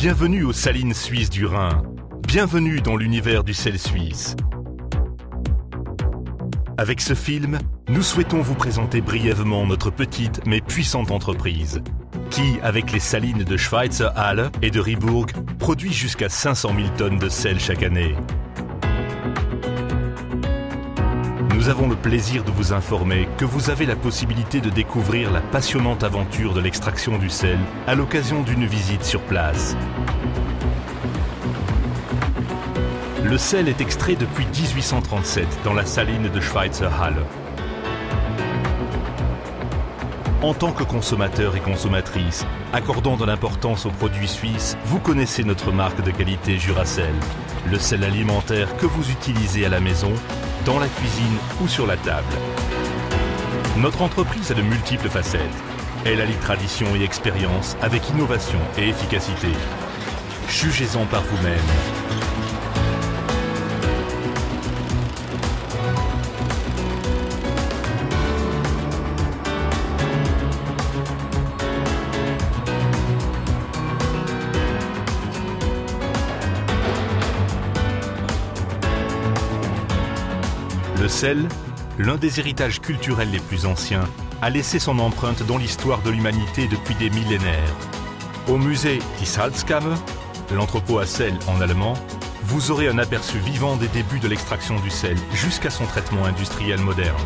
Bienvenue aux salines suisses du Rhin. Bienvenue dans l'univers du sel suisse. Avec ce film, nous souhaitons vous présenter brièvement notre petite mais puissante entreprise qui, avec les salines de Schweitzer Halle et de Ribourg, produit jusqu'à 500 000 tonnes de sel chaque année. Nous avons le plaisir de vous informer que vous avez la possibilité de découvrir la passionnante aventure de l'extraction du sel à l'occasion d'une visite sur place. Le sel est extrait depuis 1837 dans la saline de Schweitzer Halle. En tant que consommateur et consommatrice, accordant de l'importance aux produits suisses, vous connaissez notre marque de qualité Juracell, le sel alimentaire que vous utilisez à la maison, dans la cuisine ou sur la table. Notre entreprise a de multiples facettes. Elle allie tradition et expérience avec innovation et efficacité. Jugez-en par vous-même. Le sel, l'un des héritages culturels les plus anciens, a laissé son empreinte dans l'histoire de l'humanité depuis des millénaires. Au musée Die Salzkammer, l'entrepôt à sel en allemand, vous aurez un aperçu vivant des débuts de l'extraction du sel jusqu'à son traitement industriel moderne.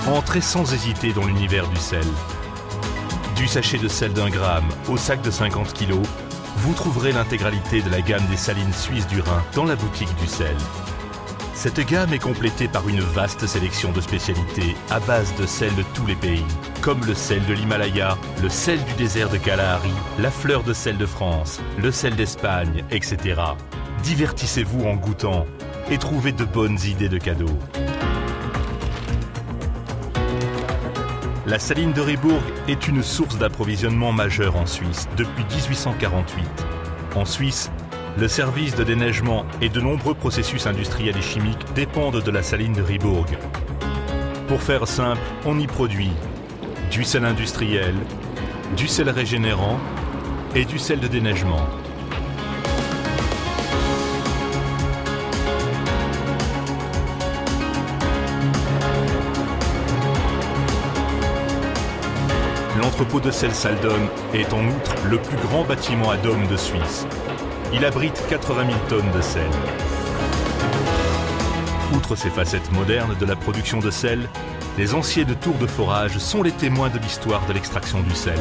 Entrez sans hésiter dans l'univers du sel. Du sachet de sel d'1 gramme au sac de 50 kg, vous trouverez l'intégralité de la gamme des salines suisses du Rhin dans la boutique du sel. Cette gamme est complétée par une vaste sélection de spécialités à base de sel de tous les pays, comme le sel de l'Himalaya, le sel du désert de Kalahari, la fleur de sel de France, le sel d'Espagne, etc. Divertissez-vous en goûtant et trouvez de bonnes idées de cadeaux. La saline de Ribourg est une source d'approvisionnement majeure en Suisse depuis 1848. En Suisse, le service de déneigement et de nombreux processus industriels et chimiques dépendent de la saline de Ribourg. Pour faire simple, on y produit du sel industriel, du sel régénérant et du sel de déneigement. L'entrepôt de sel Saldon est en outre le plus grand bâtiment à dôme de Suisse. Il abrite 80 000 tonnes de sel. Outre ces facettes modernes de la production de sel, les anciens de tours de forage sont les témoins de l'histoire de l'extraction du sel.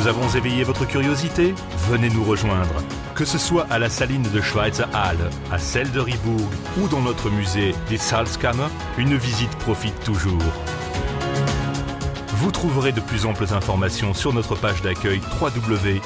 Nous avons éveillé votre curiosité? Venez nous rejoindre. Que ce soit à la saline de Schweitzer Halle, à celle de Ribourg ou dans notre musée Die Salzkammer, une visite profite toujours. Vous trouverez de plus amples informations sur notre page d'accueil www.salz.ch.